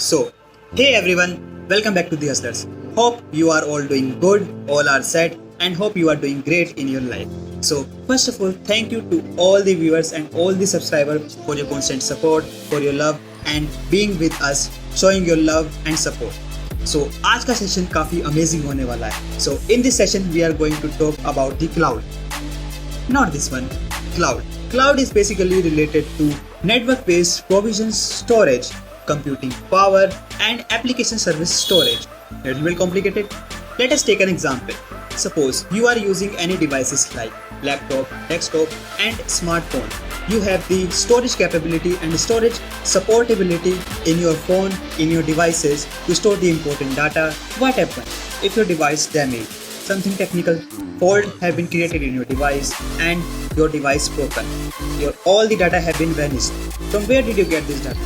So, hey everyone, welcome back to the Hustlers. Hope you are all doing good, all are set, and hope you are doing great in your life. So, first of all, thank you to all the viewers and all the subscribers for your constant support, for your love, and being with us, showing your love and support. So, आज का session काफी amazing होने वाला है. So, in this session, we are going to talk about the cloud. Not this one, cloud. Cloud is basically related to network-based provision storage, computing power, and application service storage. A little bit complicated. Let us take an example. Suppose you are using any devices like laptop, desktop, and smartphone. You have the storage capability and storage supportability in your phone, in your devices to store the important data. What happens if your device damaged? Something technical fault have been created in your device and your device broken. All the data have been vanished. From where did you get this data?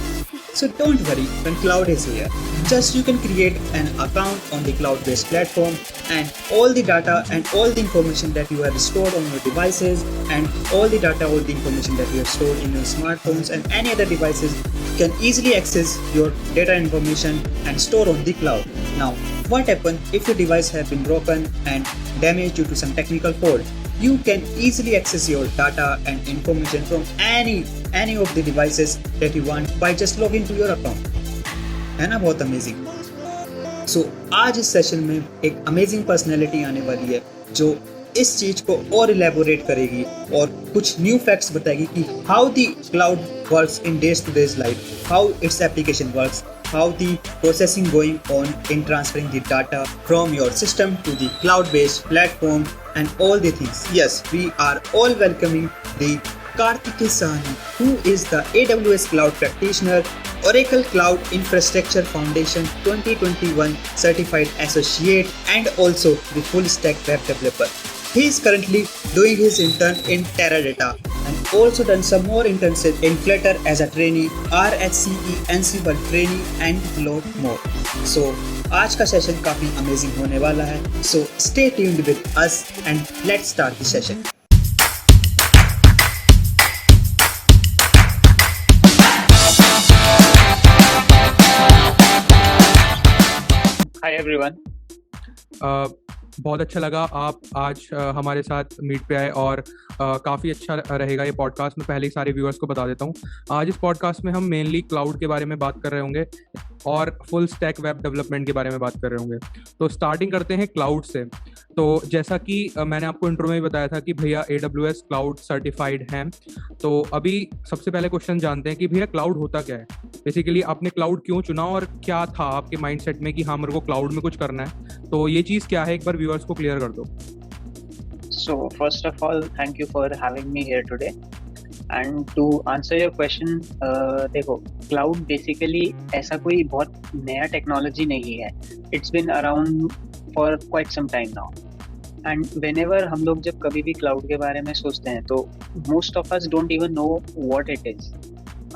So don't worry when cloud is here. Just you can create an account on the cloud-based platform and all the data and all the information that you have stored on your devices and all the data, all the information that you have stored in your smartphones and any other devices can easily access your data information and store on the cloud. Now, what happens if your device have been broken and damaged due to some technical fault? You can easily access your data and information from any of the devices that you want by just logging to your account. है ना बहुत amazing. सो आज इस session में एक amazing personality आने वाली है जो इस चीज को और इलेबोरेट करेगी और कुछ न्यू फैक्ट्स बताएगी कि how the cloud works in days two days life, how its application works, how the processing going on in transferring the data from your system to the cloud-based platform and all the things. Yes, we are all welcoming the Karthikeya Sahni, who is the AWS Cloud Practitioner, Oracle Cloud Infrastructure Foundation 2021 Certified Associate, and also the full stack web developer. He is currently doing his intern in Teradata and also done some more internship in Flutter as a trainee, RHCE Ansible trainee and lot more. So आज का session काफी amazing होने वाला है. So stay tuned with us and let's start the session. Hi everyone. बहुत अच्छा लगा आप आज हमारे साथ मीट पे आए और काफ़ी अच्छा रहेगा ये पॉडकास्ट. मैं पहले ही सारे व्यूअर्स को बता देता हूँ. आज इस पॉडकास्ट में हम मेनली क्लाउड के बारे में बात कर रहे होंगे और फुल स्टैक वेब डेवलपमेंट के बारे में बात कर रहे होंगे. तो स्टार्टिंग करते हैं क्लाउड से. तो जैसा कि मैंने आपको इंट्रो में ही बताया था कि भैया AWS क्लाउड सर्टिफाइड हैं. तो अभी सबसे पहले क्वेश्चन जानते हैं कि भैया क्लाउड होता क्या है. बेसिकली आपने क्लाउड क्यों चुना और क्या था आपके माइंडसेट में कि हाँ मेरे को क्लाउड में कुछ करना है. तो ये चीज़ क्या है एक बार व्यूअर्स को क्लियर कर दो. So first of all, thank you for having me here today. And to answer your question, देखो cloud basically ऐसा कोई बहुत नया टेक्नोलॉजी नहीं है. It's been around for quite some time now. And whenever हम लोग जब कभी भी क्लाउड के बारे में सोचते हैं तो most of us don't even know what it is.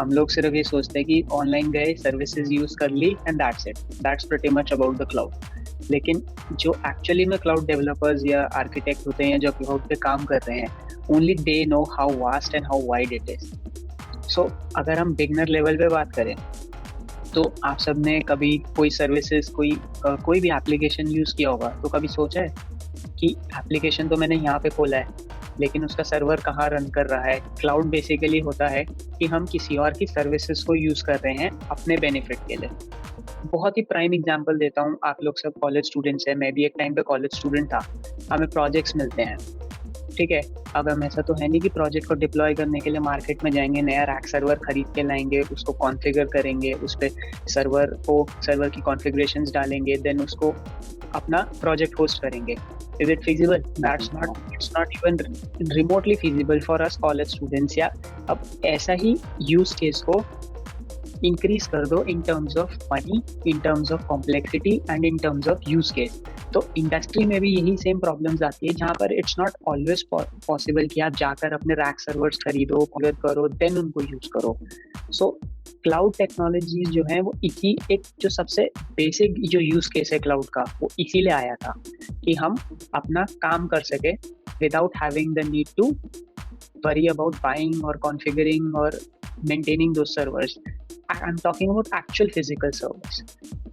हम लोग सिर्फ ये सोचते हैं कि ऑनलाइन गए, सर्विसेज यूज कर ली and that's it. That's pretty much about the cloud. लेकिन जो एक्चुअली में क्लाउड डेवलपर्स या आर्किटेक्ट होते हैं जो क्लाउड पे काम कर रहे हैं, only they know how vast and how wide it is. So अगर हम बिगनर लेवल पे बात करें तो आप सब ने कभी कोई सर्विसेज कोई भी एप्लीकेशन यूज किया होगा तो कभी सोचा है कि एप्लीकेशन तो मैंने यहाँ पे खोला है लेकिन उसका सर्वर कहाँ रन कर रहा है. क्लाउड बेसिकली होता है कि हम किसी और की सर्विसेज को यूज कर रहे हैं अपने बेनिफिट के लिए. बहुत ही प्राइम एग्जांपल देता हूँ. आप लोग सब कॉलेज स्टूडेंट्स हैं, मैं भी एक टाइम पे कॉलेज स्टूडेंट था. हमें प्रोजेक्ट्स मिलते हैं, ठीक है. अब हम ऐसा तो है नहीं कि प्रोजेक्ट को डिप्लॉय करने के लिए मार्केट में जाएंगे, नया रैक सर्वर खरीद के लाएंगे, उसको कॉन्फ़िगर करेंगे, उस पर सर्वर की कॉन्फ़िगरेशंस डालेंगे, देन उसको अपना प्रोजेक्ट होस्ट करेंगे. Is it feasible? It's not even remotely feasible for us college students. या अब ऐसा ही यूज केस को इंक्रीज कर दो in terms of money, in terms of complexity and in terms of use case. तो industry में भी यही सेम प्रॉब्लम्स आती है जहाँ पर इट्स नॉट ऑलवेज पॉसिबल कि आप जाकर अपने रैक सर्वर्स खरीदो, कॉन्फ़िगर करो, देन उनको यूज करो. सो क्लाउड टेक्नोलॉजीज जो है वो इसी एक जो सबसे बेसिक जो यूज केस है क्लाउड का वो इसीलिए आया था कि हम अपना काम कर सके without having the need to worry about buying और कॉन्फ़िगरिंग और maintaining those servers. I'm talking about actual physical servers.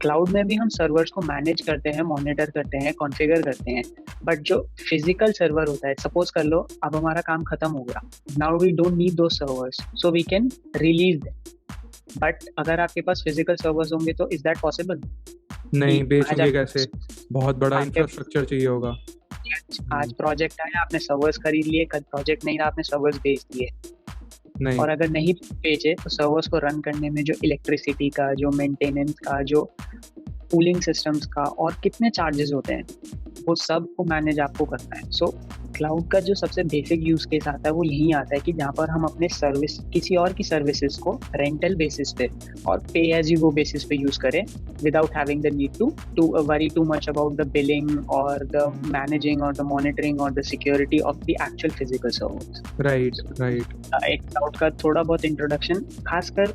Cloud में भी हम सर्वर्स को मैनेज करते हैं, मॉनिटर करते हैं, कॉन्फ़िगर करते हैं, बट जो फिजिकल सर्वर होता है, सपोज कर लो अब हमारा काम खत्म हो गया, now we don't need those servers, so we can release them. But अगर आपके पास फिजिकल सर्वर्स होंगे तो इज दैट पॉसिबल? नहीं, आज बेचोगे कैसे? बहुत बड़ा आपके इंफ्रास्ट्रक्चर चाहिए होगा। आज प्रोजेक्ट आया, आपने सर्वर्स खरीद लिए, कल प्रोजेक्ट नहीं रहा, आपने सर्वर्स बेच दिए, नहीं, और अगर नहीं बेचे तो सर्वर्स को रन करने में जो इलेक्ट्रिसिटी का, जो मेंटेनेंस का, जो कूलिंग सिस्टम्स का और कितने चार्जेस होते हैं, वो सब को मैनेज आपको करना है। सो क्लाउड का जो सबसे बेसिक यूज केस आता है वो यही आता है कि जहाँ पर हम अपने सर्विस, किसी और की सर्विसेज को रेंटल बेसिस पे और pay as you go basis पे यूज करें, without having the need to worry too much about the billing और द मैनेजिंग और द मॉनिटरिंग और the security of the actual physical servers. Right, right. एक cloud का थोड़ा बहुत introduction, खासकर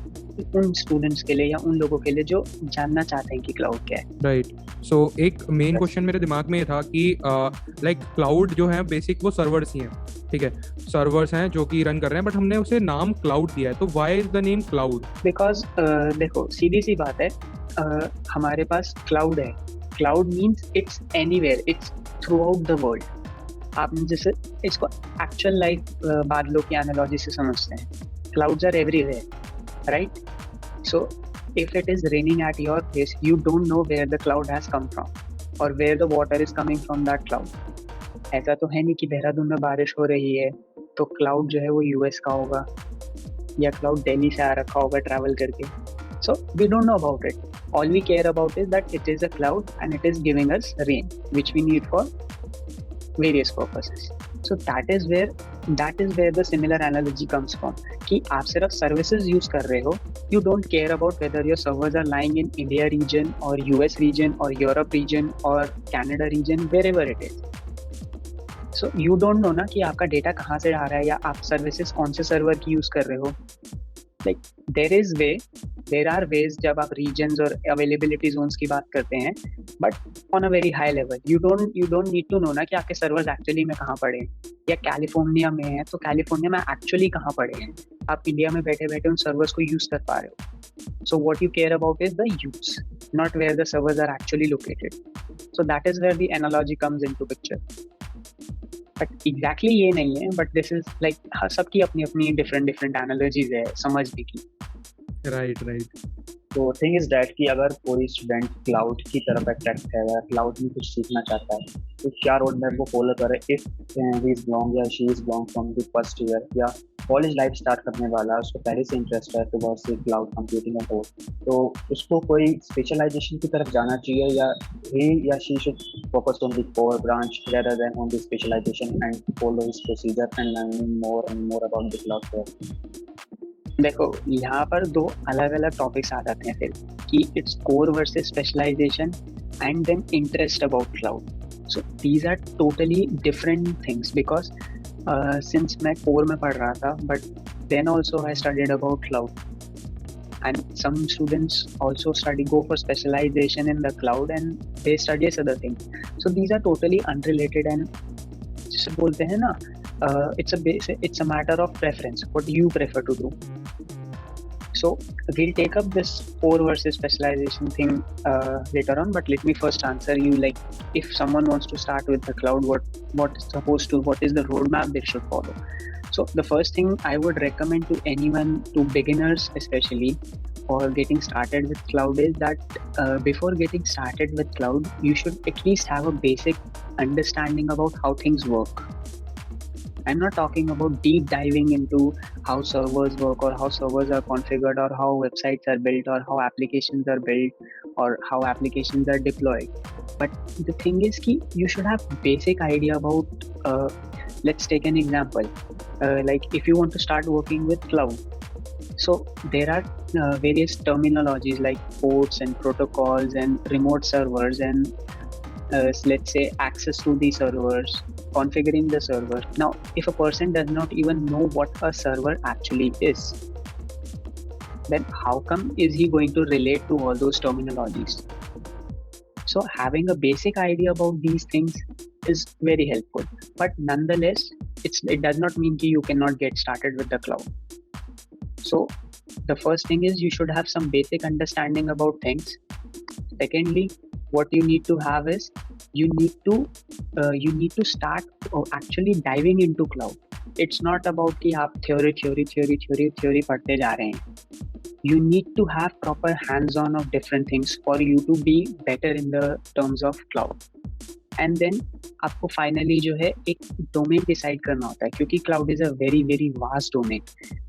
उन स्टूडेंट्स के लिए या उन लोगों के लिए जो जानना चाहते हैं कि क्लाउड क्या है। राइट। सो एक मेन क्वेश्चन मेरे दिमाग में ये था कि लाइक क्लाउड जो है बेसिक वो सर्वर्स ही हैं, ठीक है, सर्वर्स हैं जो कि रन कर रहे हैं, बट हमने उसे नाम क्लाउड दिया है, तो why is the name cloud? Because देखो सीधी सी बात है, हमारे पास क्लाउड है, cloud means it's anywhere, it's through out the world. आपने जैसे इसको एक्चुअल लाइफ बादलों की एनालॉजी से समझते हैं, clouds are everywhere, right? So if it is raining at your place, you don't know where the cloud has come from or where the water is coming from that cloud. ऐसा तो है नहीं कि देहरादून में बारिश हो रही है तो क्लाउड जो है वो यूएस का होगा या क्लाउड दिल्ली से आ रखा होगा ट्रैवल करके। So we don't know about it. All we care about is that it is a cloud and it is giving us rain, which we need for various purposes. So that is where the similar analogy comes from. कि आप सिर्फ services use कर रहे हो, you don't care about whether your servers are lying in India region or US region or Europe region or Canada region, wherever it is. So you don't know ना कि आपका data कहाँ से आ रहा है या आप सर्विसेज कौन से सर्वर की यूज कर रहे हो। Like there are ways जब आप regions और availability zones की बात करते हैं, but on a very high level, you don't need to know ना कि आपके servers actually में कहाँ पड़े हैं, या कैलिफोर्निया में है तो कैलिफोर्निया में actually कहाँ पड़े हैं, आप इंडिया में बैठे बैठे उन सर्वर्स को यूज कर पा रहे हो। So what you care about is the use, not where the servers are actually located. So that is where the analogy comes into picture. But exactly ये नहीं है, बट दिस इज लाइक सबकी अपनी अपनी डिफरेंट एनालॉजीज है समझने की। Right, right. तो थिंग इज दैट कि अगर कोई स्टूडेंट क्लाउड की तरफ अट्रैक्ट है या क्लाउड में कुछ सीखना चाहता है तो क्या रोड मैप वो फॉलो करे? इफ ही इज बिलोंग या she is belong from the first year या कॉलेज लाइफ स्टार्ट करने वाला, उसको पहले से इंटरेस्ट है तो से क्लाउड कंप्यूटिंग एंड ऑल, तो उसको कोई स्पेशलाइजेशन की तरफ जाना चाहिए या ही या she should focus on the core branch rather than on the specialization and follow his procedure and learning more and more about the cloud there? देखो यहाँ पर दो अलग अलग टॉपिक्स आ जाते हैं फिर कि it's core versus specialisation and then interest about cloud. So these are totally different things because since मैं कोर में पढ़ रहा था but then also I studied about cloud and some students also go for specialization in the cloud and they study other things. So these are totally unrelated and जिसे बोलते हैं ना it's a matter of preference, what you prefer to do. So we'll take up this core versus specialization thing later on, but let me first answer you, like if someone wants to start with the cloud, what is the roadmap they should follow. So the first thing I would recommend to anyone, to beginners especially, or getting started with cloud is that before getting started with cloud, you should at least have a basic understanding about how things work. I'm not talking about deep diving into how servers work or how servers are configured or how websites are built or how applications are built or how applications are deployed. But the thing is कि you should have basic idea about let's take an example. Like if you want to start working with cloud, so there are various terminologies like ports and protocols and remote servers and let's say access to the servers, configuring the server. Now if a person does not even know what a server actually is, then how come is he going to relate to all those terminologies? So having a basic idea about these things is very helpful, but nonetheless it does not mean that you cannot get started with the cloud. So The first thing is you should have some basic understanding about things. Secondly, what you need to have is you need to start actually diving into cloud. It's not about कि आप theory पढ़ते जा रहे हैं. You need to have proper hands-on of different things for you to be better in the terms of cloud. And then आपको finally जो है एक domain decide करना होता है, क्योंकि cloud is a very very vast domain.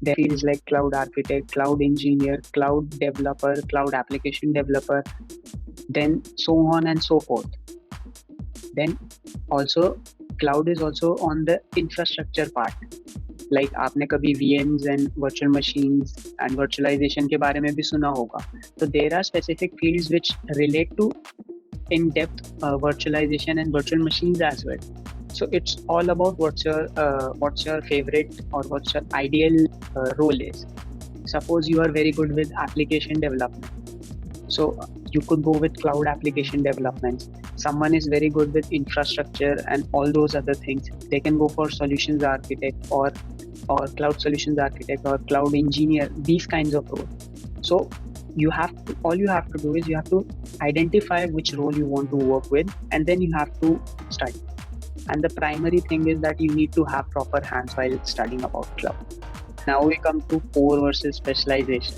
There is like cloud architect, cloud engineer, cloud developer, cloud application developer, then so on and so forth. Then also cloud is also on the infrastructure part. Like आपने कभी VMs and virtual machines and virtualization के बारे में भी सुना होगा. So there are specific fields which relate to in-depth virtualization and virtual machines as well. So it's all about what's your favorite or what's your ideal role is. Suppose you are very good with application development, so you could go with cloud application development. Someone is very good with infrastructure and all those other things, they can go for solutions architect or cloud solutions architect or cloud engineer, these kinds of roles. So all you have to do is you have to identify which role you want to work with, and then you have to study. And the primary thing is that you need to have proper hands while studying about cloud. Now we come to core versus specialization.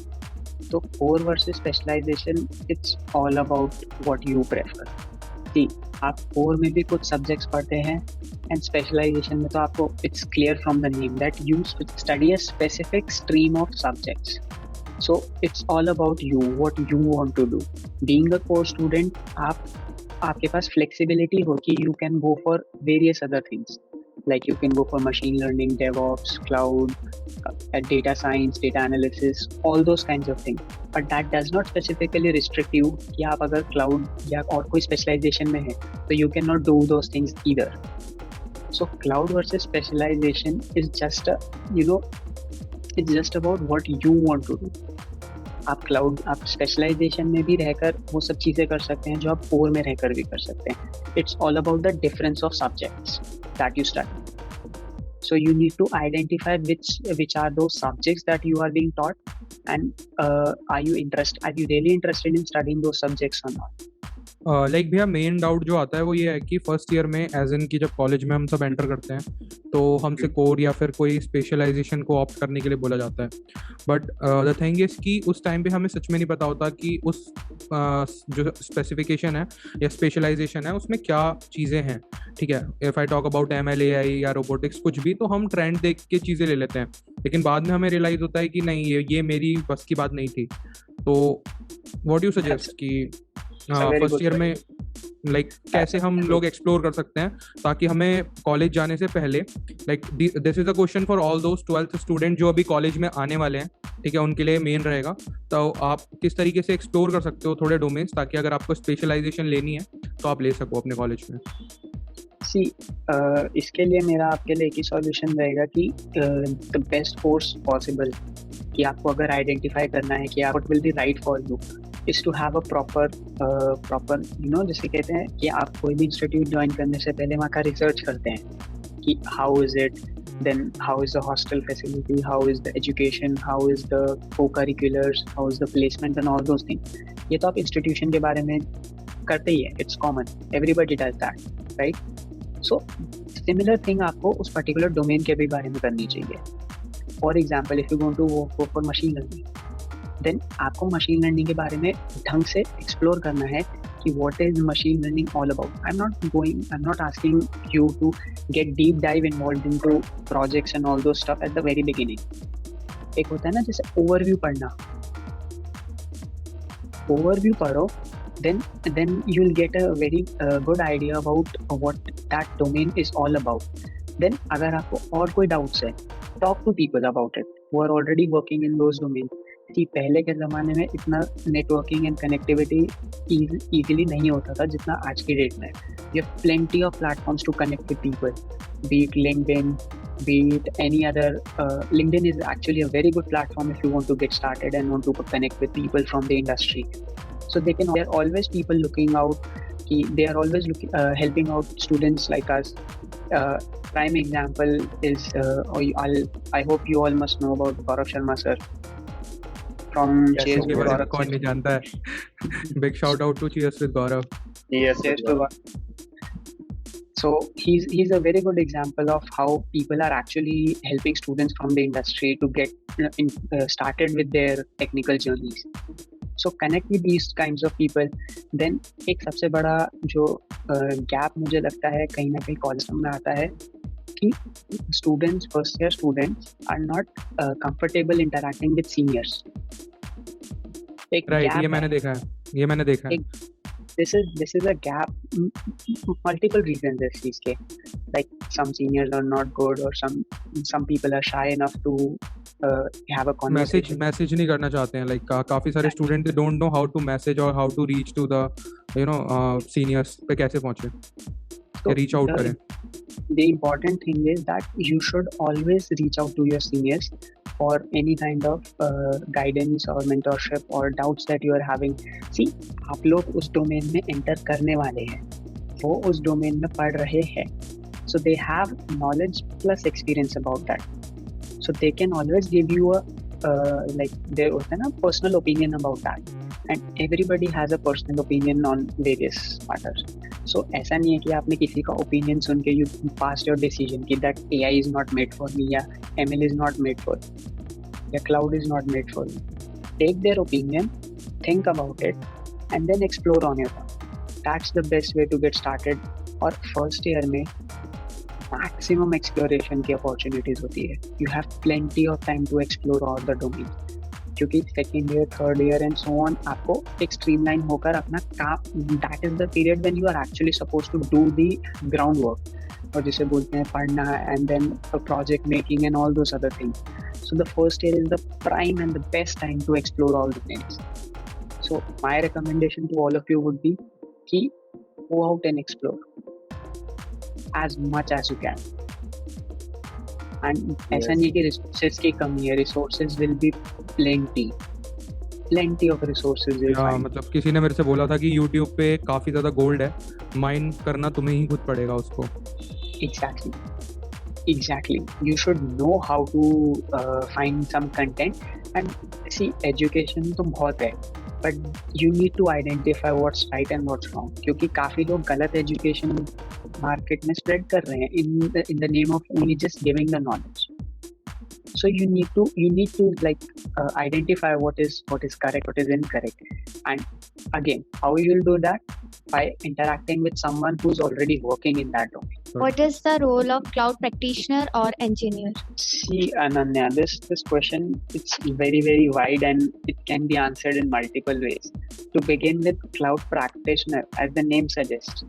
So core versus specialization, it's all about what you prefer. See, आप core में भी कुछ subjects पढ़ते हैं, and specialization में तो आपको it's clear from the name that you study a specific stream of subjects. So it's all about you, what you want to do. Being a core student, आपके पास flexibility हो कि you can go for various other things. Like you can go for machine learning, DevOps, cloud, data science, data analysis, all those kinds of things. But that does not specifically restrict you कि आप अगर cloud या और कोई specialization में है, so you cannot do those things either. So cloud versus specialization is just it's just about what you want to do. आप specialisation में भी रहकर वो सब चीज़ें कर सकते हैं जो आप कोर में रहकर भी कर सकते हैं. It's all about the difference of subjects that you study. So you need to identify which are those subjects that you are being taught, and are you really interested in studying those subjects or not? Like भैया main doubt जो आता है वो ये है कि first year में as in की जब कॉलेज में हम सब एंटर करते हैं तो हमसे कोर या फिर कोई स्पेशलाइजेशन को ऑप्ट करने के लिए बोला जाता है. बट द थिंग इज कि उस टाइम पे हमें सच में नहीं पता होता कि उस जो स्पेसिफिकेशन है या स्पेशलाइजेशन है उसमें क्या चीज़ें हैं. ठीक है, if I talk about ML/AI या रोबोटिक्स कुछ भी, तो हम ट्रेंड देख के चीज़ें ले लेते हैं, लेकिन बाद में हमें रियलाइज़ होता है कि नहीं ये मेरी बस की बात नहीं थी. तो व्हाट यू सजेस्ट कि फर्स्ट ईयर में लाइक कैसे हम लोग एक्सप्लोर कर सकते हैं ताकि हमें कॉलेज जाने से पहले, like this is a question for all those 12th student जो अभी कॉलेज में आने वाले हैं, ठीक है, उनके लिए मेन रहेगा. तो आप किस तरीके से एक्सप्लोर कर सकते हो थोड़े डोमेन्स ताकि अगर आपको स्पेशलाइजेशन लेनी है तो आप ले सको अपने कॉलेज में. इसके लिए मेरा आपके लिए एक ही सॉल्यूशन रहेगा कि द बेस्ट कोर्स पॉसिबल, कि आपको अगर आइडेंटिफाई करना है कि what will be right for you, is to have a proper जैसे कहते हैं कि आप कोई भी इंस्टीट्यूट ज्वाइन करने से पहले वहाँ का रिसर्च करते हैं कि how is it, then how is the hostel facility, how is the education, how is the co-curriculars, how is the placement and all those things. ये तो आप इंस्टीट्यूशन के बारे में करते ही है, it's common, everybody does that, right. So similar thing आपको उस पर्टिकुलर डोमेन के भी बारे में करनी चाहिए. For example, if you going to go for machine learning, then आपको मशीन लर्निंग के बारे में ढंग से एक्सप्लोर करना है कि what is machine learning all about. I am not asking you to get deep dive involve into projects and all those stuff at the very beginning. एक होता है ना जैसे ओवरव्यू पढ़ना, ओवरव्यू पढ़ो, then you'll get a very good idea about what that domain is all about. Then अगर आपको और कोई डाउट्स है, talk to people about it who are already working in those domains. कि पहले के ज़माने में इतना नेटवर्किंग एंड कनेक्टिविटी ईजिली नहीं होता था जितना आज की डेट में. You have plenty of platforms to connect with people, be it LinkedIn, be it any other. LinkedIn is actually a very good platform if you want to get started and want to connect with people from the industry. So there are always people looking out. They are always helping out students like us. Prime example is I hope you all must know about Gaurav Sharma sir. from Yes, Cheers उसके with yes. बारे में Gaurav. कौन नहीं जानता है big shout out to cheers with Gaurav Yes, Cheers with to Gaurav. Gaurav. So he's a very good example of how people are actually helping students from the industry to get started with their technical journeys. So connect with these kinds of people. Then एक सबसे बड़ा जो gap मुझे लगता है कहीं ना कहीं कॉलेज में आता है कि students, first year students are not comfortable interacting with seniors. एक राइट gap ये है. मैंने देखा है This is a gap. Multiple reasons is चीज के. Like some seniors are not good, or some people are shy enough to have a conversation. Message नहीं करना चाहते हैं लाइक काफी सारे student they don't know how to message और how to reach to the seniors पे कैसे पहुंचे So रीच आउट करें the important thing is that you should always reach out to your seniors for any kind of guidance or mentorship or doubts that you are having. See, आप लोग उस domain में enter करने वाले हैं, वो उस डोमेन में पढ़ रहे हैं, so they have knowledge plus experience about that, so they can always give you a like there होता है ना personal opinion about that, and everybody has a personal opinion on various matters. So ऐसा नहीं है कि आपने किसी का ओपिनियन सुन के यू पास योर डिसीजन कि that AI is not made for me या ML is not made for या cloud is not made for me. Take their opinion, think about it and then explore on your own. That's the best way to get started. और first year में maximum exploration की opportunities होती है. You have plenty of time to explore all the domain, क्योंकि second year, third year and so on आपको एक streamline होकर अपना काम, that is the period when you are actually suppose to do the ground work, और जिसे बोलते हैं पढ़ना, and then project making and all those other things. So the first year is the prime and the best time to explore all the things. So my recommendation to all of you would be कि go out and explore as much as you can. And ऐसा नहीं कि resources की कमी है, resources will be plenty of resources will हाँ find. मतलब किसी ने मेरे से बोला था कि YouTube पे काफी ज्यादा गोल्ड है, माइन करना तुम्हें ही खुद पड़ेगा उसको. Exactly. You should know how to find some content. And see, education तो बहुत है, but you need to identify what's right and what's wrong. क्योंकि काफी लोग गलत education market में spread कर रहे हैं in the name of only just giving the knowledge. So you need to like identify what is correct, what is incorrect. And again, how you will do that? By interacting with someone who's already working in that domain. What is the role of cloud practitioner or engineer? See, Ananya, this question, it's very, very wide and it can be answered in multiple ways. To begin with, cloud practitioner, as the name suggests,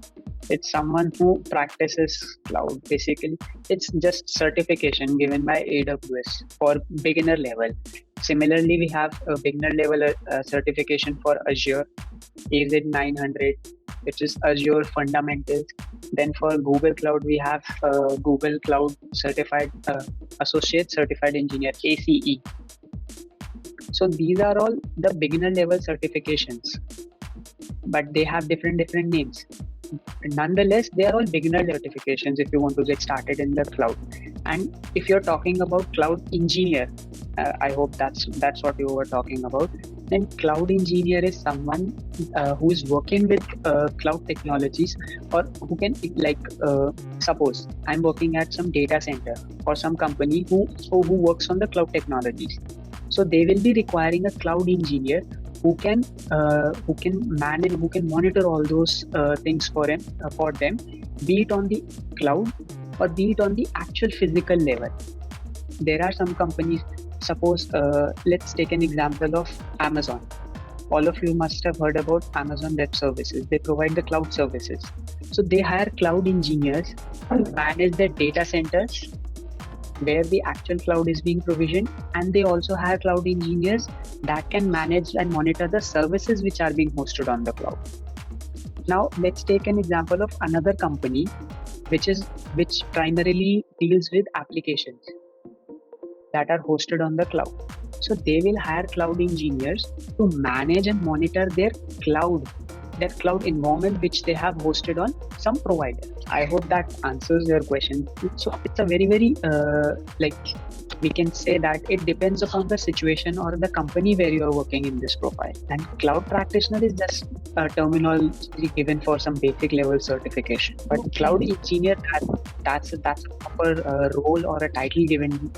it's someone who practices cloud. Basically, it's just certification given by AWS for beginner level. Similarly, we have a beginner level certification for Azure, AZ900, which is Azure Fundamentals. Then for Google Cloud, we have Google Cloud Certified Associate Certified Engineer, ACE. So these are all the beginner level certifications, but they have different names. Nonetheless, they are all beginner certifications if you want to get started in the cloud. And if you're talking about cloud engineer, I hope that's what you were talking about. Then cloud engineer is someone who is working with cloud technologies, or who can suppose I'm working at some data center or some company who works on the cloud technologies. So they will be requiring a cloud engineer who can manage, who can monitor all those things for them, be it on the cloud or be it on the actual physical level. There are some companies, suppose let's take an example of Amazon. All of you must have heard about Amazon Web Services. They provide the cloud services. So they hire cloud engineers to manage their data centers where the actual cloud is being provisioned, and they also hire cloud engineers that can manage and monitor the services which are being hosted on the cloud. Now let's take an example of another company which primarily deals with applications that are hosted on the cloud. So they will hire cloud engineers to manage and monitor their cloud environment which they have hosted on some provider. I hope that answers your question. So it's a very, very we can say that it depends upon the situation or the company where you are working in this profile. And cloud practitioner is just a terminology given for some basic level certification. But cloud engineer, that's a proper role or a title given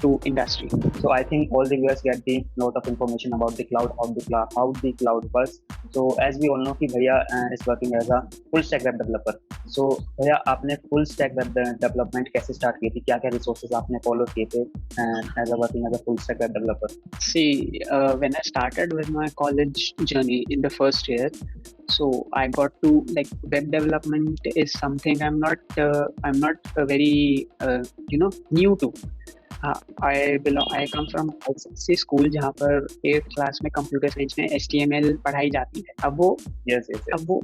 to industry. So I think all the viewers get the lot of information about the cloud, how the cloud works. So as we all know कि भैया is working as a full stack web developer. So भैया आपने full stack web development कैसे start की थी, क्या क्या resources आपने follow किए थे as a working as a full stack web developer? See, when I started with my college journey in the first year, so I got to like web development is something I'm not very new to. I come from ICSE school जहाँ पर 8th class में computer science में HTML पढ़ाई जाती है. अब वो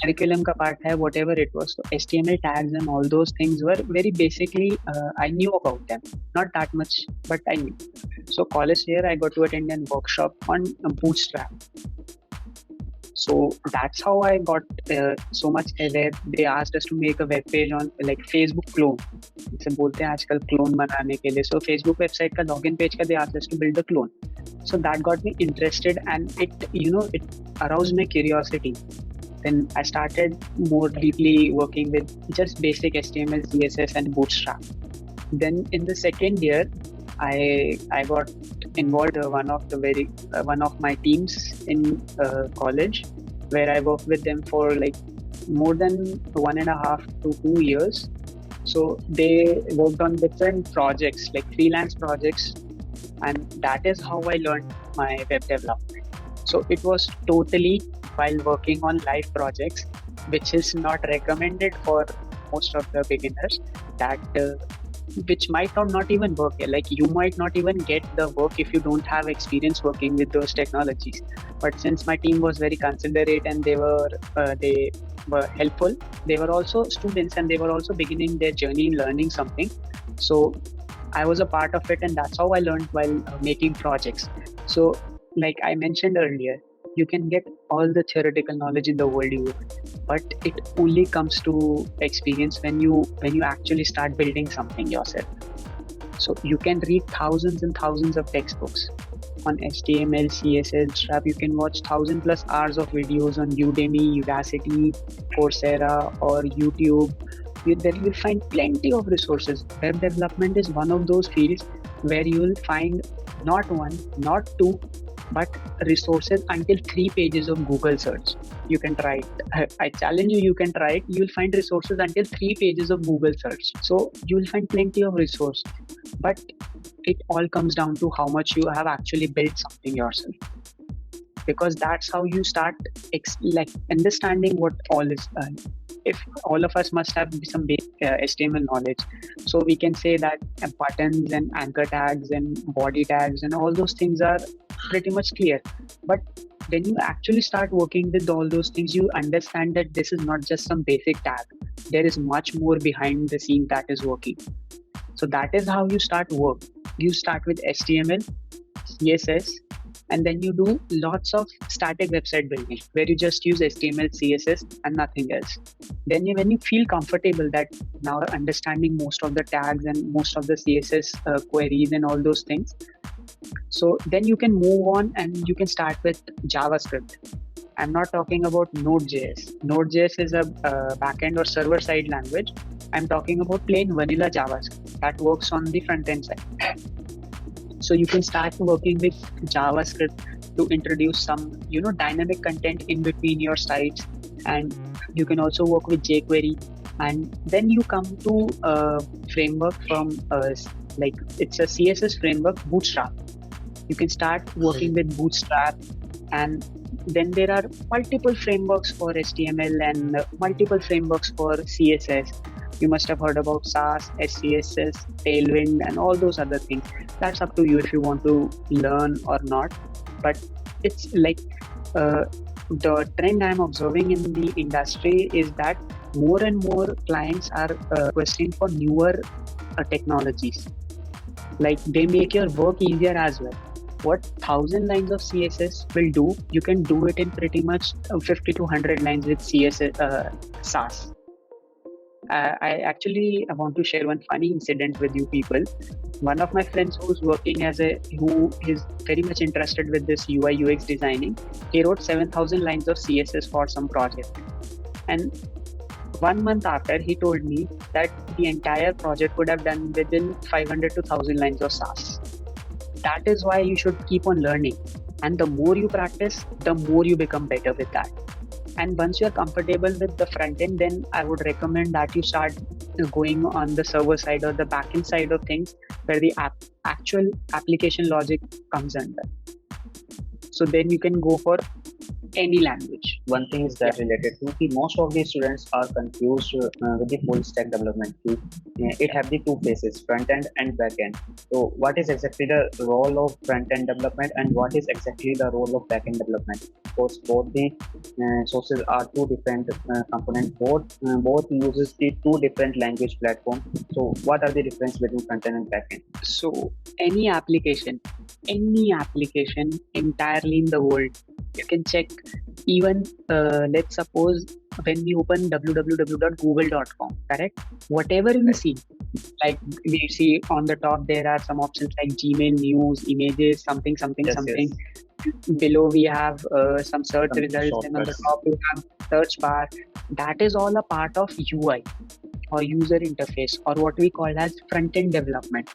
curriculum का part है, whatever it was. So HTML tags and all those things were very basically I knew about them, not that much, but I knew. So college year I got to attend a workshop on Bootstrap. So that's how I got so much aware. They asked us to make a web page on like Facebook clone. जैसे बोलते हैं आजकल clone बनाने के लिए. So Facebook website का login page का they asked us to build a clone. So that got me interested and it aroused my curiosity. Then I started more deeply working with just basic HTML, CSS and Bootstrap. Then in the second year, I got involved one of my teams in college, where I worked with them for like more than 1.5 to 2 years. So they worked on different projects, like freelance projects, and that is how I learned my web development. So it was totally while working on live projects, which is not recommended for most of the beginners, that which might not even work. Like you might not even get the work if you don't have experience working with those technologies. But since my team was very considerate and they were helpful, they were also students and they were also beginning their journey in learning something. So I was a part of it, and that's how I learned while making projects. So like I mentioned earlier, you can get all the theoretical knowledge in the world you want, but it only comes to experience when you actually start building something yourself. So you can read thousands and thousands of textbooks on HTML, CSS, Bootstrap. You can watch 1,000+ hours of videos on Udemy, Udacity, Coursera, or YouTube. There you will find plenty of resources. Web development is one of those fields where you will find not one, not two, but resources until 3 pages of Google search. You can try it. I challenge you, you can try it. You will find resources until 3 pages of Google search. So you will find plenty of resources, but it all comes down to how much you have actually built something yourself. Because that's how you start understanding what all is. If all of us must have some basic HTML knowledge, so we can say that buttons and anchor tags and body tags and all those things are pretty much clear. But when you actually start working with all those things, you understand that this is not just some basic tag. There is much more behind the scene that is working. So that is how you start work. You start with HTML, CSS, and then you do lots of static website building where you just use HTML, CSS and nothing else. Then when you feel comfortable that now understanding most of the tags and most of the CSS queries and all those things, so then you can move on and you can start with JavaScript. I'm not talking about Node.js. Node.js is a backend or server-side language. I'm talking about plain vanilla JavaScript that works on the front-end side. So you can start working with JavaScript to introduce some, dynamic content in between your sites, and you can also work with jQuery. And then you come to a framework from it's a CSS framework, Bootstrap. You can start working with Bootstrap, and then there are multiple frameworks for HTML and multiple frameworks for CSS. You must have heard about Sass, SCSS, Tailwind, and all those other things. That's up to you if you want to learn or not. But it's like the trend I'm observing in the industry is that more and more clients are requesting for newer technologies. Like they make your work easier as well. What 1,000 lines of CSS will do, you can do it in pretty much 50 to 100 lines with CSS, Sass. I actually want to share one funny incident with you people. One of my friends who is very much interested with this UI UX designing, he wrote 7,000 lines of CSS for some project. And 1 month after, he told me that the entire project could have done within 500 to 1,000 lines of SAS. That is why you should keep on learning. And the more you practice, the more you become better with that. And once you're comfortable with the front end, then I would recommend that you start going on the server side or the backend side of things where the actual application logic comes under. So then you can go for any language. One thing is that related to the most of the students are confused with the full stack development. It have the two phases, front end and back end. So what is exactly the role of front end development and what is exactly the role of back end development? Because both the sources are two different components. Both uses the two different language platforms. So what are the difference between front end and back end? So any application entirely in the world, you can check. Even let's suppose when we open www.google.com, correct? Whatever we see, like we see on the top, there are some options like Gmail, news, images, something. Yes. Below we have some search Some results, and on the shortcuts. top we have search bar. That is all a part of UI or user interface, or what we call as front-end development.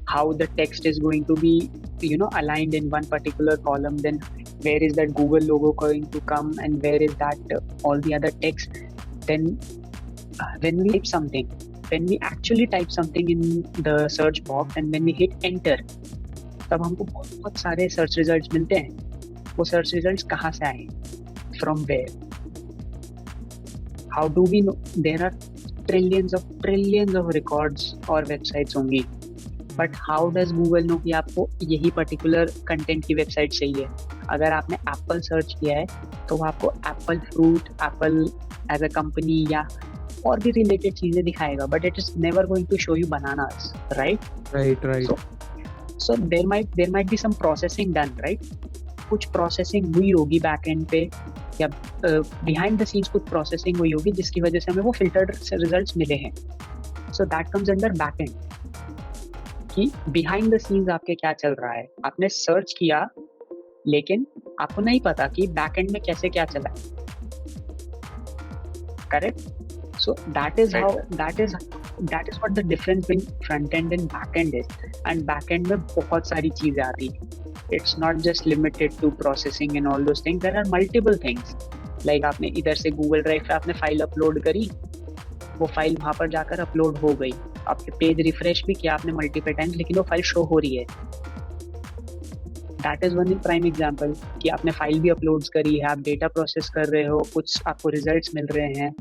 How the text is going to be, aligned in one particular column, then where is that Google logo going to come, and where is that all the other text. Then when we actually type something in the search box and when we hit enter, तब हमको बहुत सारे search results मिलते हैं. वो search results कहाँ से आए, from where, how do we know? There are trillions of records और वेबसाइट्स होंगी, but how does Google know कि आपको यही पर्टिकुलर कंटेंट की वेबसाइट चाहिए? अगर आपने एप्पल सर्च किया है तो वो आपको apple fruit, apple as a company या और भी रिलेटेड चीजें दिखाएगा, but it is never going to show you bananas, right? So there might be some processing done, right? कुछ processing हुई होगी back end पे, या behind the scenes कुछ processing हुई होगी जिसकी वजह से हमें वो filtered results मिले हैं. So that comes under back end. कि behind the scenes आपके क्या चल रहा है. आपने search किया लेकिन आपको नहीं पता कि back end में कैसे क्या चला है. Correct? So that is what the difference between front end and back end is. And back end में बहुत सारी चीजें आती हैं. It's not just limited to processing and all those things. There are multiple things. Like आपने इधर से Google Drive पे आपने फाइल अपलोड करी, वो फाइल वहाँ पर जाकर अपलोड हो गई. आपके पेज रिफ्रेश भी किया आपने मल्टीपल टाइम्स, लेकिन वो फाइल शो हो रही है. That is one prime example कि आपने फाइल भी अपलोड करी है, आप डेटा प्रोसेस कर रहे हो, कुछ आपको रिजल्ट्स मिल रहे हैं.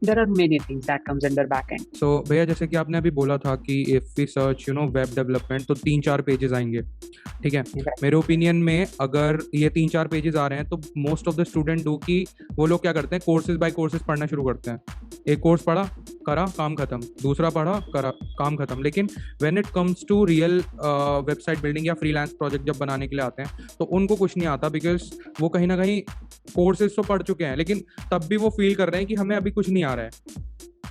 There are many things that comes under backend. So भैया, जैसे कि आपने अभी बोला था कि if we search web development तो 3-4 पेजेस आएंगे, ठीक है? मेरे ओपिनियन में अगर ये 3-4 पेजेस आ रहे हैं तो most of the student do कि वो लोग क्या करते हैं, कोर्सेज बाय कोर्सेज पढ़ना शुरू करते हैं. एक कोर्स पढ़ा, करा, काम खत्म. दूसरा पढ़ा, करा, काम खत्म. लेकिन when it comes to real website building या फ्रीलांस प्रोजेक्ट जब बनाने के लिए आते हैं तो उनको कुछ नहीं आता, बिकॉज वो कहीं ना कहीं कोर्सेज तो पढ़ चुके हैं लेकिन तब भी वो फील कर रहे हैं कि हमें अभी कुछ नहीं आ रहा है.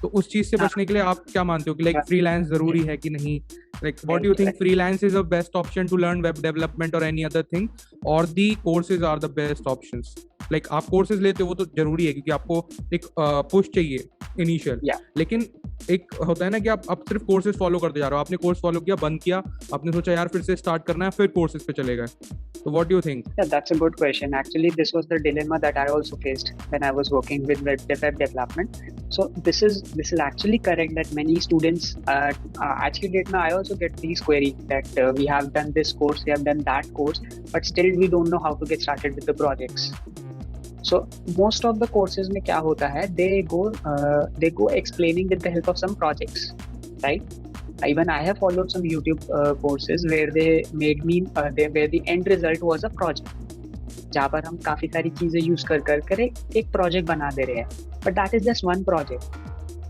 तो उस चीज से बचने के लिए आप क्या मानते हो कि लाइक फ्रीलांस जरूरी है कि नहीं? Like what do you think, freelance is the best option to learn web development और एनी अदर थिंग, और the courses are the best options? Like आप कोर्सेज लेते हो वो तो जरूरी है क्योंकि आपको एक पुश चाहिए इनिशियल, लेकिन एक होता है ना कि आप सिर्फ कोर्सेज फॉलो करते जा रहे हो. आपने कोर्स फॉलो किया, बंद किया, आपने सोचा यार फिर से स्टार्ट करना है, फिर कोर्सेज पे चले गए. So what do you think? Yeah, that's a good question. Actually, this was the dilemma that I also faced when I was working with web development. So this is actually correct that many students actually get now. I also get these queries that we have done this course, we have done that course, but still we don't know how to get started with the projects. So most of the courses में क्या होता है? They go explaining with the help of some projects, right? Even I have followed some YouTube courses where they made me where the end result was a project, जहाँ पर हम काफी सारी चीजें यूज कर एक प्रोजेक्ट बना दे रहे हैं. But that is just one project.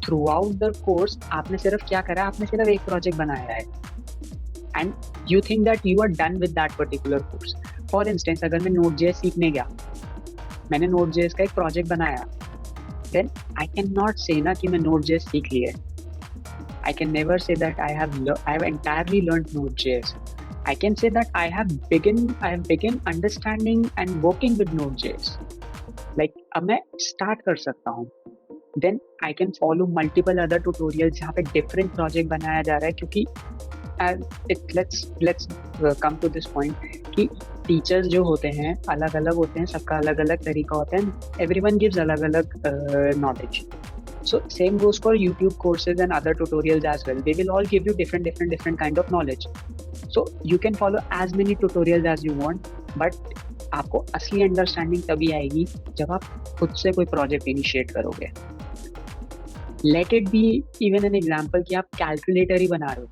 Through out the course आपने सिर्फ क्या करा, आपने सिर्फ एक प्रोजेक्ट बनाया है, and you think that you are done with that particular course. For instance, अगर मैं Node.js सीखने गया, मैंने Node.js का एक प्रोजेक्ट बनाया, then I cannot say ना कि मैं Node.js सीख लिया है. I can never say that I have entirely learned Node.js. I can say that I have begun understanding and working with Node.js. Like अब मैं start कर सकता हूँ. Then I can follow multiple other tutorials जहाँ पे different project बनाया जा रहा है, क्योंकि let's come to this point कि teachers जो होते हैं अलग अलग होते हैं, सबका अलग अलग तरीका होता है. Everyone gives अलग अलग knowledge. So same goes for YouTube courses and other tutorials as well. They will all give you different kind of knowledge. So you can follow as many tutorials as you want, but आपको असली understanding तभी आएगी जब आप खुद से कोई project initiate करोगे. Let it be even an example कि आप कैलकुलेटर ही बना रहे हो.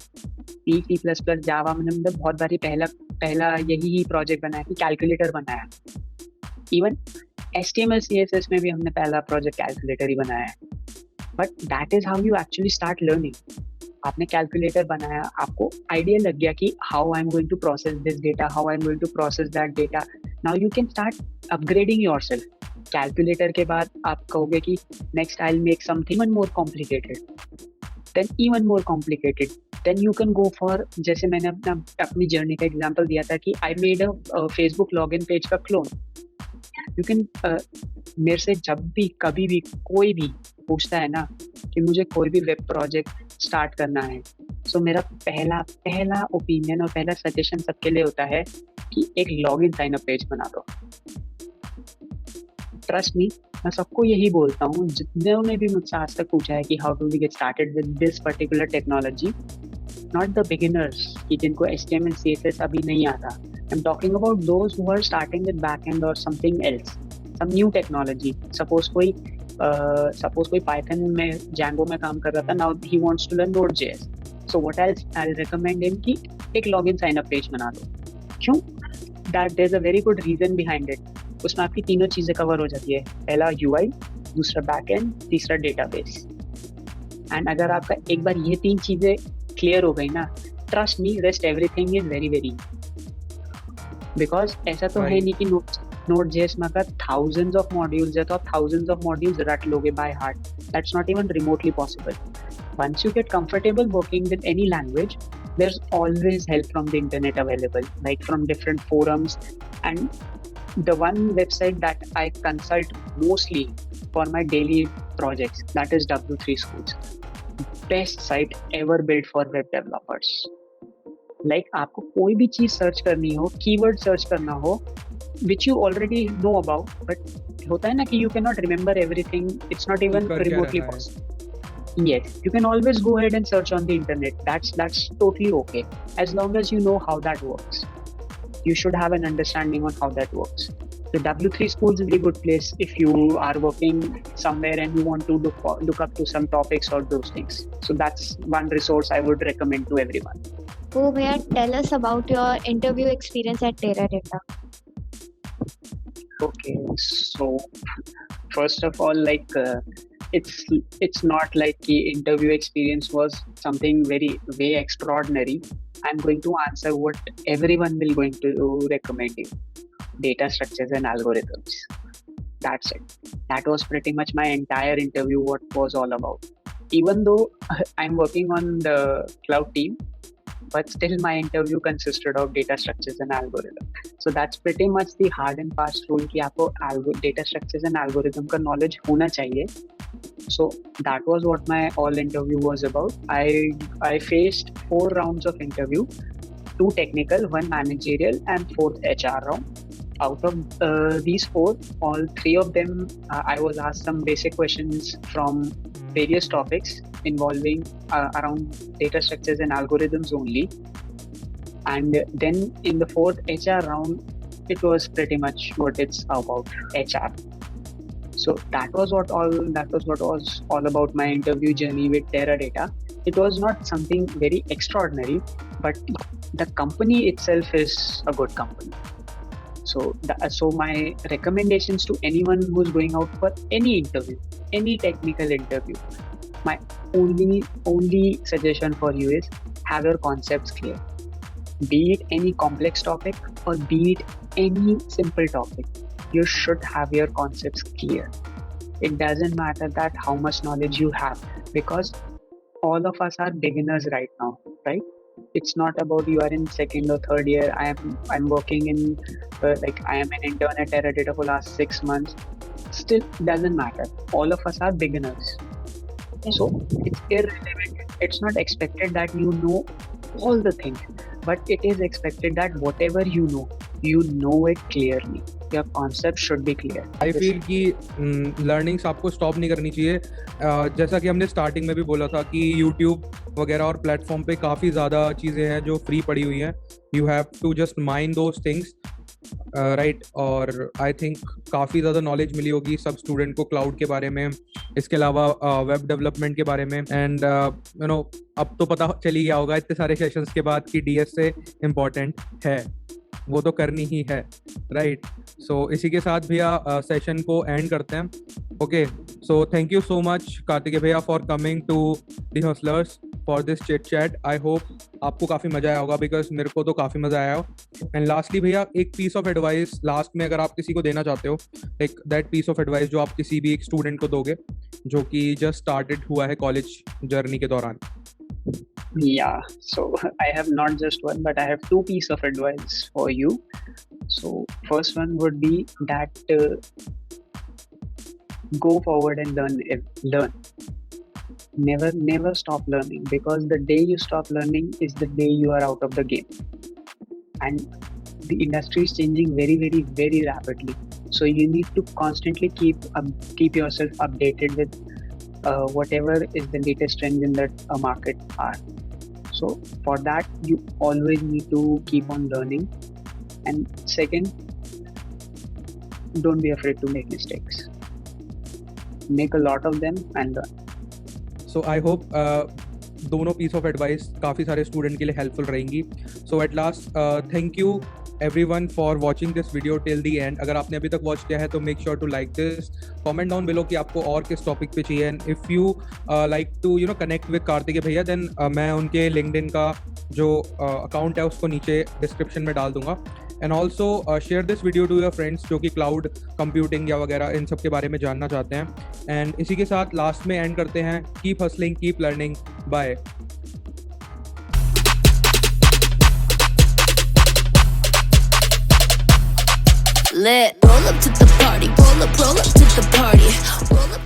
C++, जावा में मतलब बहुत बारी पहला यही प्रोजेक्ट बनाया कि कैलकुलेटर बनाया. इवन HTML CSS में भी हमने पहला प्रोजेक्ट कैलकुलेटर ही बनाया है. But that is how you actually start learning. आपने कैलकुलेटर बनाया, आपको आइडिया लग गया कि how I am going to process this data, how I am going to process that data. Now you can start upgrading yourself. Calculator के बाद आप कहोगे कि next I will make something even more complicated, then even more complicated. Then you can go for, जैसे मैंने अपनी journey का example दिया था कि I made a Facebook login page का क्लोन. यू कैन मेरे से जब भी कभी भी कोई भी पूछता है ना कि मुझे कोई भी वेब प्रोजेक्ट स्टार्ट करना है, सो मेरा पहला ओपिनियन और पहला सजेशन सबके लिए होता है कि एक लॉगिन साइन अप पेज बना दो. ट्रस्ट मी, मैं सबको यही बोलता हूँ जितने भी मुझसे आज तक पूछा है कि how to we get started with this particular technology. Not the beginners कि जिनको HTML CSS अभी नहीं आता. I am talking about those who are starting with backend और something else, some new technology. Suppose कोई पाइथन में Django में काम कर रहा था, now he wants to learn Node.js. So what I recommend him कि एक लॉगिन साइन अप पेज बना दो. क्यों? That there is a very good reason behind it. उसमें आपकी तीनों चीजें कवर हो जाती है. पहला UI, दूसरा बैकएंड, तीसरा डेटाबेस. एंड अगर आपका एक बार ये तीन चीजें क्लियर हो गई ना, trust me, rest everything is very very. Because ऐसा तो है नहीं कि Node.js में अगर thousands of modules है तो आप thousands of modules रट लोगे by heart. That's not even remotely possible. Once you get comfortable working with any language, there's always help from the internet available, like from different forums. And the one website that I consult mostly for my daily projects, that is W3 Schools. Best site ever built for web developers. Like आपको कोई भी चीज search करनी हो, keyword search करना हो, which you already know about, but होता है ना कि you cannot remember everything. It's not even remotely possible. Yes, you can always go ahead and search on the internet. That's totally okay, as long as you know how that works. You should have an understanding on how that works. The W3 Schools is a good place if you are working somewhere and you want to look up to some topics or those things. So that's one resource I would recommend to everyone. So, Bhaiya, tell us about your interview experience at Teradata. Okay, so first of all, like it's not like the interview experience was something way extraordinary. I'm going to answer what everyone will going to recommend you: data structures and algorithms. That's it. That was pretty much my entire interview. What was all about. Even though I'm working on the cloud team, but still my interview consisted of data structures and algorithm. So that's pretty much the hard and fast rule कि आपको data structures and algorithm का knowledge होना चाहिए. So that was what my all interview was about. I faced 4 rounds of interview, 2 technical, 1 managerial, and 4th HR round. Out of these 4, all 3 of them I was asked some basic questions from various topics involving around data structures and algorithms only. And then in the 4th HR round, it was pretty much what it's about, HR. So that was what was all about my interview journey with Teradata. It was not something very extraordinary, but the company itself is a good company. So my recommendations to anyone who's going out for any interview, any technical interview, my only suggestion for you is have your concepts clear. Be it any complex topic or be it any simple topic, you should have your concepts clear. It doesn't matter that how much knowledge you have, because all of us are beginners right now, right? It's not about you are in second or third year. I'm working in like I am an intern at Teradata for last 6 months. Still doesn't matter. All of us are beginners. So it's irrelevant. It's not expected that you know all the things, but it is expected that whatever you know it clearly. Your concept should be clear. I feel कि learnings आपको stop नहीं करनी चाहिए. जैसा कि हमने starting में भी बोला था कि यूट्यूब वगैरह और प्लेटफॉर्म पे काफ़ी ज़्यादा चीज़ें हैं जो फ्री पड़ी हुई हैं. You have to just mind those things, right. और आई थिंक काफ़ी ज़्यादा नॉलेज मिली होगी सब स्टूडेंट को क्लाउड के बारे में, इसके अलावा वेब डेवलपमेंट के बारे में. एंड यू नो अब तो पता चल ही गया होगा इतने सारे सेशंस के बाद कि DSA इम्पॉर्टेंट है, वो तो करनी ही है, राइट. सो इसी के साथ भैया सेशन को एंड करते हैं. Okay, so thank you so much Kartikeya भैया for coming to the hustlers for this chit chat. I hope आपको काफ़ी मज़ा आया होगा, बिकॉज मेरे को तो काफ़ी मज़ा आया. एंड लास्टली भैया एक पीस ऑफ एडवाइस लास्ट में अगर आप किसी को देना चाहते हो, like that piece of advice जो आप किसी भी एक स्टूडेंट को दोगे जो कि जस्ट स्टार्टेड हुआ है कॉलेज जर्नी के दौरान. Yeah, so I have not just one, but I have two pieces of advice for you. So first one would be that go forward and learn. Never stop learning, because the day you stop learning is the day you are out of the game. And the industry is changing very, very, very rapidly. So you need to constantly keep yourself updated with whatever is the latest trends in that market are. So for that, you always need to keep on learning. And second, don't be afraid to make mistakes. Make a lot of them and learn. So I hope दोनों piece of advice काफ़ी सारे student के लिए helpful रहेंगी. So at last thank you everyone for watching this video till the end. अगर आपने अभी तक वॉच किया है तो make sure to like this, comment down below कि आपको और किस टॉपिक पे चाहिए. And if you like to you know connect with Kartikeya भैया, देन मैं उनके लिंक्डइन का जो अकाउंट है उसको नीचे डिस्क्रिप्शन में डाल दूंगा. And also share this video to your friends जो कि क्लाउड कंप्यूटिंग या वगैरह इन सब के बारे में जानना चाहते हैं. एंड इसी के साथ लास्ट में एंड करते हैं. Keep hustling, keep learning, bye. Lit. Roll up to the party, roll up to the party. Roll up